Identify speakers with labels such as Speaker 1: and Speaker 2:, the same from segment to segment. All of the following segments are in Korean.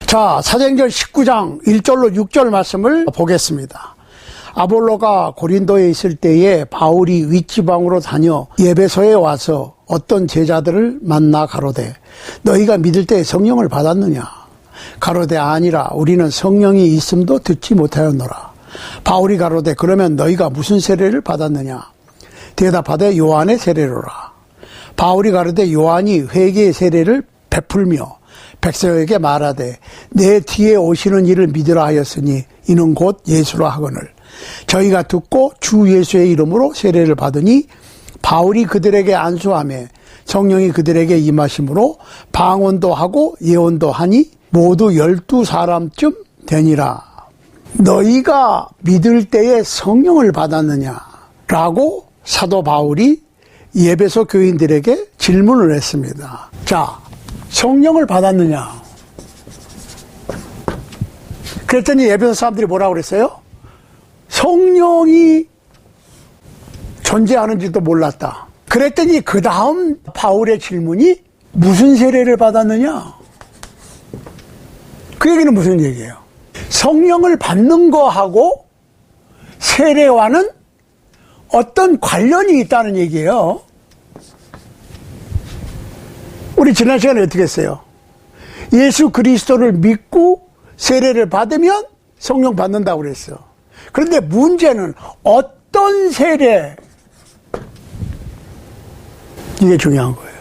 Speaker 1: 자, 사도행전 19장 1절로 6절 말씀을 보겠습니다. 아볼로가 고린도에 있을 때에 바울이 윗지방으로 다녀 에베소에 와서 어떤 제자들을 만나 가로되 너희가 믿을 때 성령을 받았느냐? 가로되 아니라 우리는 성령이 있음도 듣지 못하였노라. 바울이 가로되 그러면 너희가 무슨 세례를 받았느냐? 대답하되 요한의 세례로라. 바울이 가로되 요한이 회개의 세례를 베풀며 백성에게 말하되 내 뒤에 오시는 이를 믿으라 하였으니 이는 곧 예수라 하거늘 저희가 듣고 주 예수의 이름으로 세례를 받으니 바울이 그들에게 안수하며 성령이 그들에게 임하심으로 방언도 하고 예언도 하니 모두 12사람쯤 되니라. 너희가 믿을 때에 성령을 받았느냐? 라고 사도 바울이 에베소 교인들에게 질문을 했습니다. 자, 성령을 받았느냐? 그랬더니 에베소 사람들이 뭐라고 그랬어요? 성령이 존재하는지도 몰랐다. 그랬더니 그 다음 바울의 질문이 무슨 세례를 받았느냐? 그 얘기는 무슨 얘기예요? 성령을 받는 거하고 세례와는 어떤 관련이 있다는 얘기예요. 우리 지난 시간에 어떻게 했어요? 예수 그리스도를 믿고 세례를 받으면 성령 받는다고 그랬어요. 그런데 문제는 어떤 세례? 이게 중요한 거예요.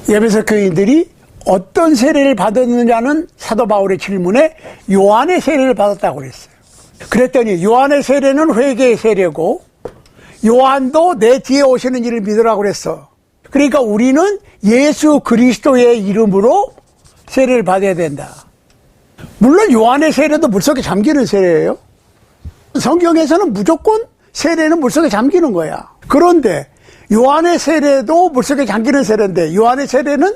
Speaker 1: 에베소 교인들이 어떤 세례를 받았느냐는 사도 바울의 질문에 요한의 세례를 받았다고 그랬어요. 그랬더니 요한의 세례는 회개의 세례고 요한도 내 뒤에 오시는 이를 믿으라고 그랬어. 그러니까 우리는 예수 그리스도의 이름으로 세례를 받아야 된다. 물론 요한의 세례도 물속에 잠기는 세례예요. 성경에서는 무조건 세례는 물속에 잠기는 거야. 그런데 요한의 세례도 물속에 잠기는 세례인데 요한의 세례는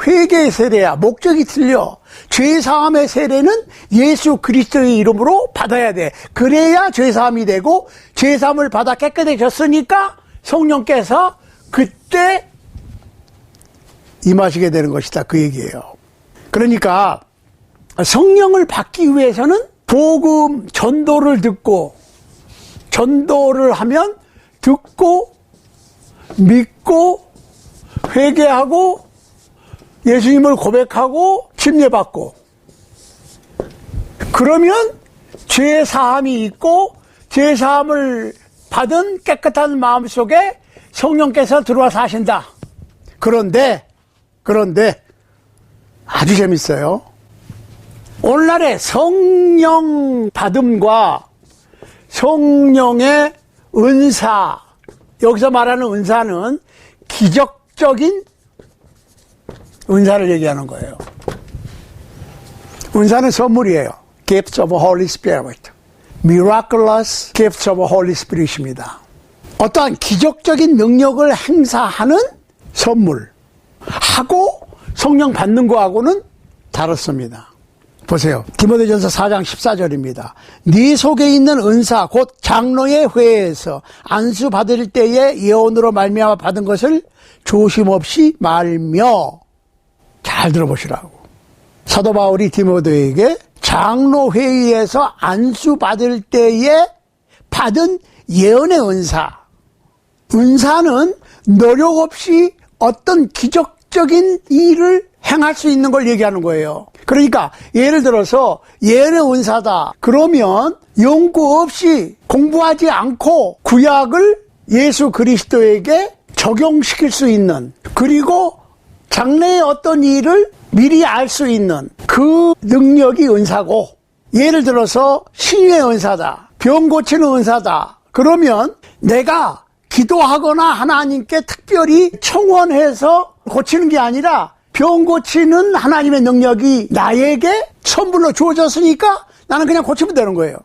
Speaker 1: 회개의 세례야. 목적이 틀려. 죄사함의 세례는 예수 그리스도의 이름으로 받아야 돼. 그래야 죄사함이 되고 죄사함을 받아 깨끗해졌으니까 성령께서 그때 임하시게 되는 것이다. 그 얘기예요. 그러니까 성령을 받기 위해서는 복음 전도를 듣고 전도를 하면 듣고 믿고 회개하고 예수님을 고백하고 침례받고 그러면 죄사함이 있고 죄사함을 받은 깨끗한 마음 속에 성령께서 들어와 사신다. 그런데 아주 재밌어요. 오늘날의 성령 받음과 성령의 은사, 여기서 말하는 은사는 기적적인 은사를 얘기하는 거예요. 은사는 선물이에요. Gifts of Holy Spirit. Miraculous Gifts of Holy Spirit입니다. 어떠한 기적적인 능력을 행사하는 선물 하고 성령 받는 거하고는 다릅니다. 보세요. 디모데전서 4장 14절입니다. 네 속에 있는 은사 곧 장로의 회에서 안수 받을 때에 예언으로 말미암아 받은 것을 조심 없이 말며. 잘 들어보시라고. 사도 바울이 디모데에게 장로 회의에서 안수 받을 때에 받은 예언의 은사. 은사는 노력 없이 어떤 기적적인 일을 행할 수 있는 걸 얘기하는 거예요. 그러니까 예를 들어서 예언의 은사다. 그러면 연구 없이 공부하지 않고 구약을 예수 그리스도에게 적용시킬 수 있는, 그리고 장래의 어떤 일을 미리 알 수 있는 그 능력이 은사고, 예를 들어서 신유의 은사다, 병 고치는 은사다. 그러면 내가 기도하거나 하나님께 특별히 청원해서 고치는 게 아니라 병 고치는 하나님의 능력이 나에게 선물로 주어졌으니까 나는 그냥 고치면 되는 거예요.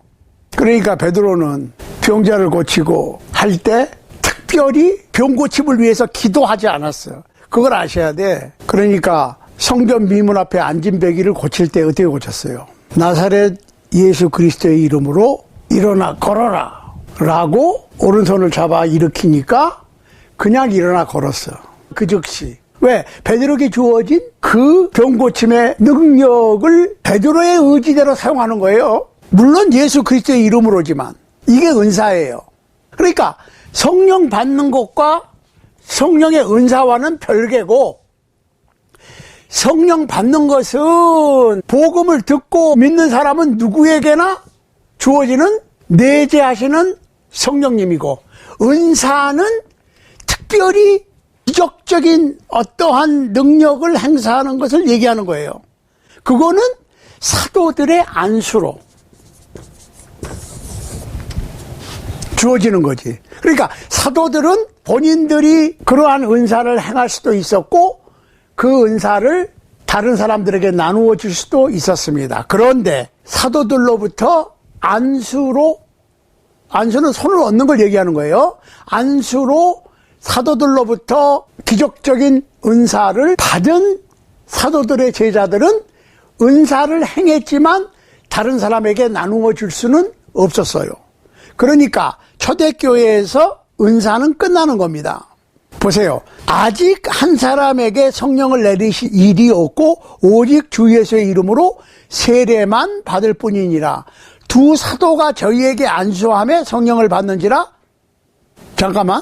Speaker 1: 그러니까 베드로는 병자를 고치고 할 때 특별히 병 고침을 위해서 기도하지 않았어요. 그걸 아셔야 돼. 그러니까 성전 미문 앞에 앉은 배기를 고칠 때 어떻게 고쳤어요? 나사렛 예수 그리스도의 이름으로 일어나 걸어라 라고 오른손을 잡아 일으키니까 그냥 일어나 걸었어. 그 즉시. 왜? 베드로에게 주어진 그 병고침의 능력을 베드로의 의지대로 사용하는 거예요. 물론 예수 그리스도의 이름으로지만 이게 은사예요. 그러니까 성령 받는 것과 성령의 은사와는 별개고, 성령 받는 것은 복음을 듣고 믿는 사람은 누구에게나 주어지는 내재하시는 성령님이고, 은사는 특별히 기적적인 어떠한 능력을 행사하는 것을 얘기하는 거예요. 그거는 사도들의 안수로 주어지는 거지. 그러니까 사도들은 본인들이 그러한 은사를 행할 수도 있었고, 그 은사를 다른 사람들에게 나누어 줄 수도 있었습니다. 그런데 사도들로부터 안수는 손을 얻는 걸 얘기하는 거예요. 안수로 사도들로부터 기적적인 은사를 받은 사도들의 제자들은 은사를 행했지만 다른 사람에게 나누어 줄 수는 없었어요. 그러니까 초대교회에서 은사는 끝나는 겁니다. 보세요. 아직 한 사람에게 성령을 내리실 일이 없고 오직 주 예수의 이름으로 세례만 받을 뿐이니라. 두 사도가 저희에게 안수하며 성령을 받는지라. 잠깐만.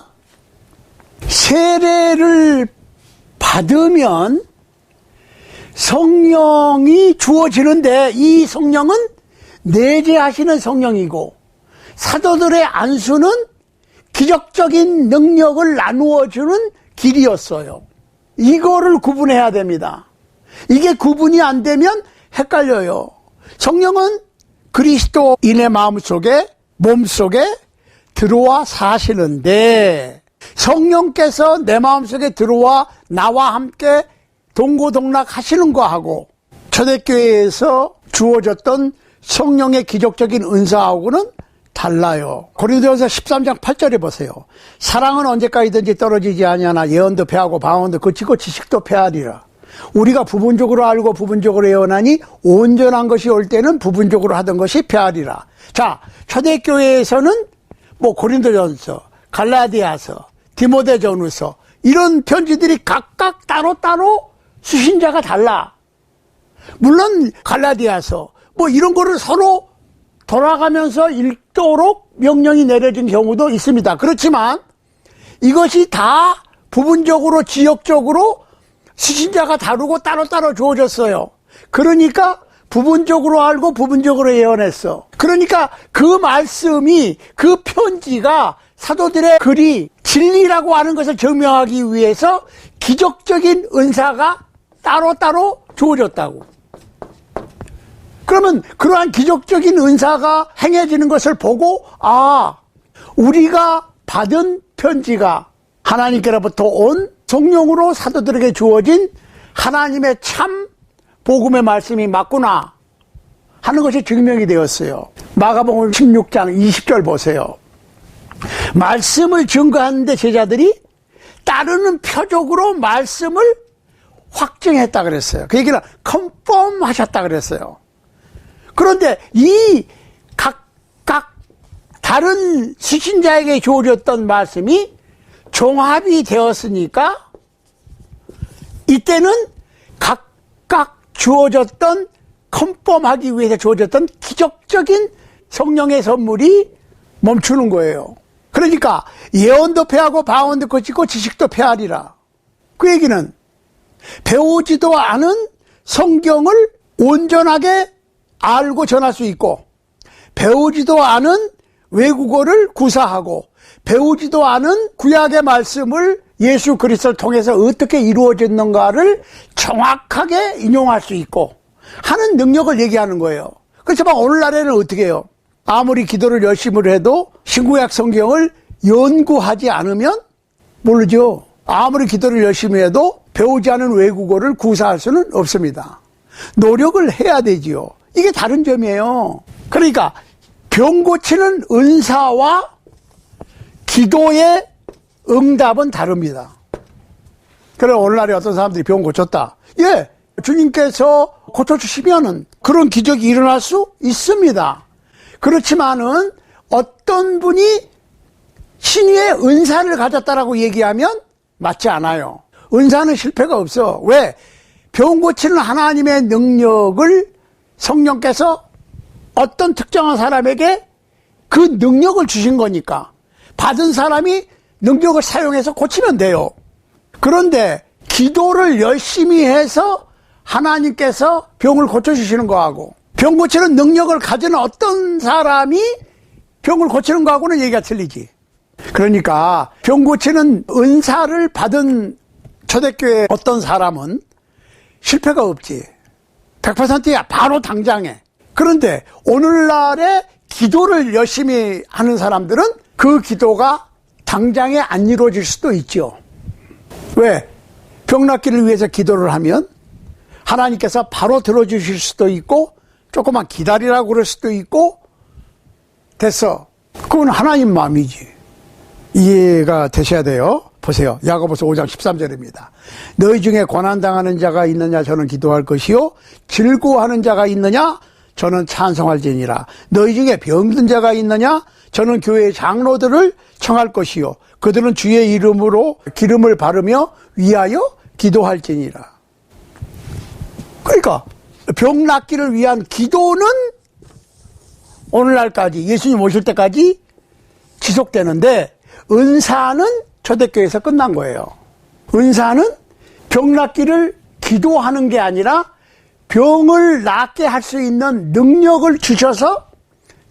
Speaker 1: 세례를 받으면 성령이 주어지는데, 이 성령은 내재하시는 성령이고, 사도들의 안수는 기적적인 능력을 나누어주는 길이었어요. 이거를 구분해야 됩니다. 이게 구분이 안 되면 헷갈려요. 성령은 그리스도인의 마음속에, 몸속에 들어와 사시는데, 성령께서 내 마음속에 들어와 나와 함께 동고동락 하시는 거하고 초대교회에서 주어졌던 성령의 기적적인 은사하고는 달라요. 고린도전서 13장 8절에 보세요. 사랑은 언제까지든지 떨어지지 아니하나 예언도 패하고 방언도 그치고 지식도 패하리라. 우리가 부분적으로 알고 부분적으로 예언하니 온전한 것이 올 때는 부분적으로 하던 것이 패하리라. 자, 초대교회에서는 고린도전서, 갈라디아서, 디모데전후서 이런 편지들이 각각 따로따로 수신자가 달라. 물론 갈라디아서 이런 거를 서로 돌아가면서 읽도록 명령이 내려진 경우도 있습니다. 그렇지만 이것이 다 부분적으로 지역적으로 수신자가 다르고 따로따로 주어졌어요. 그러니까 부분적으로 알고 부분적으로 예언했어. 그러니까 그 말씀이, 그 편지가 사도들의 글이 진리라고 하는 것을 증명하기 위해서 기적적인 은사가 따로따로 주어졌다고. 그러면 그러한 기적적인 은사가 행해지는 것을 보고, 우리가 받은 편지가 하나님께로부터 온 성령으로 사도들에게 주어진 하나님의 참 복음의 말씀이 맞구나 하는 것이 증명이 되었어요. 마가복음 16장 20절 보세요. 말씀을 증거하는데 제자들이 따르는 표적으로 말씀을 확증했다 그랬어요. 그 얘기는 컨펌 하셨다 그랬어요. 그런데 이 각각 다른 수신자에게 주어졌던 말씀이 종합이 되었으니까 이때는 각각 주어졌던, 컨펌하기 위해서 주어졌던 기적적인 성령의 선물이 멈추는 거예요. 그러니까 예언도 패하고 방언도 그치고 지식도 패하리라. 그 얘기는 배우지도 않은 성경을 온전하게 알고 전할 수 있고, 배우지도 않은 외국어를 구사하고, 배우지도 않은 구약의 말씀을 예수 그리스도를 통해서 어떻게 이루어졌는가를 정확하게 인용할 수 있고 하는 능력을 얘기하는 거예요. 그렇지만 오늘날에는 어떻게 해요? 아무리 기도를 열심히 해도 신구약 성경을 연구하지 않으면 모르죠. 아무리 기도를 열심히 해도 배우지 않은 외국어를 구사할 수는 없습니다. 노력을 해야 되지요. 이게 다른 점이에요. 그러니까 병 고치는 은사와 기도의 응답은 다릅니다. 그래, 오늘날에 어떤 사람들이 병 고쳤다. 예, 주님께서 고쳐주시면은 그런 기적이 일어날 수 있습니다. 그렇지만은 어떤 분이 신유의 은사를 가졌다라고 얘기하면 맞지 않아요. 은사는 실패가 없어. 왜? 병 고치는 하나님의 능력을 성령께서 어떤 특정한 사람에게 그 능력을 주신 거니까 받은 사람이 능력을 사용해서 고치면 돼요. 그런데 기도를 열심히 해서 하나님께서 병을 고쳐주시는 거하고 병 고치는 능력을 가진 어떤 사람이 병을 고치는 거하고는 얘기가 틀리지. 그러니까 병 고치는 은사를 받은 초대교회 어떤 사람은 실패가 없지. 100%야. 바로 당장에. 그런데 오늘날에 기도를 열심히 하는 사람들은 그 기도가 당장에 안 이루어질 수도 있죠. 왜? 병 낫기를 위해서 기도를 하면 하나님께서 바로 들어주실 수도 있고 조금만 기다리라고 그럴 수도 있고 됐어. 그건 하나님 마음이지. 이해가 되셔야 돼요. 보세요. 야고보서 5장 13절입니다. 너희 중에 고난당하는 자가 있느냐 저는 기도할 것이요 즐거워하는 자가 있느냐 저는 찬송할지니라. 너희 중에 병든 자가 있느냐 저는 교회의 장로들을 청할 것이요 그들은 주의 이름으로 기름을 바르며 위하여 기도할지니라. 그러니까 병 낫기를 위한 기도는 오늘날까지 예수님 오실 때까지 지속되는데 은사는 초대교회에서 끝난 거예요. 은사는 병 낫기를 기도하는 게 아니라 병을 낫게 할 수 있는 능력을 주셔서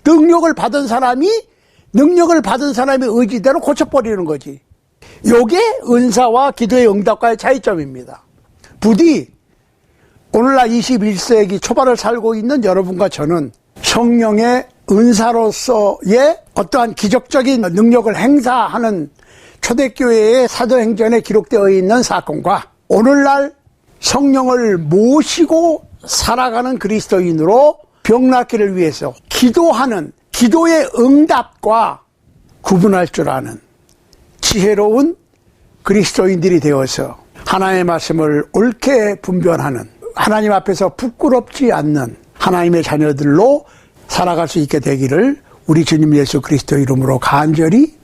Speaker 1: 능력을 받은 사람이 의지대로 고쳐버리는 거지. 요게 은사와 기도의 응답과의 차이점입니다. 부디 오늘날 21세기 초반을 살고 있는 여러분과 저는 성령의 은사로서의 어떠한 기적적인 능력을 행사하는 초대교회의 사도행전에 기록되어 있는 사건과 오늘날 성령을 모시고 살아가는 그리스도인으로 병 낫기를 위해서 기도하는 기도의 응답과 구분할 줄 아는 지혜로운 그리스도인들이 되어서 하나님의 말씀을 옳게 분별하는 하나님 앞에서 부끄럽지 않는 하나님의 자녀들로 살아갈 수 있게 되기를 우리 주님 예수 그리스도 이름으로 간절히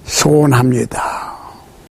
Speaker 1: 소원합니다.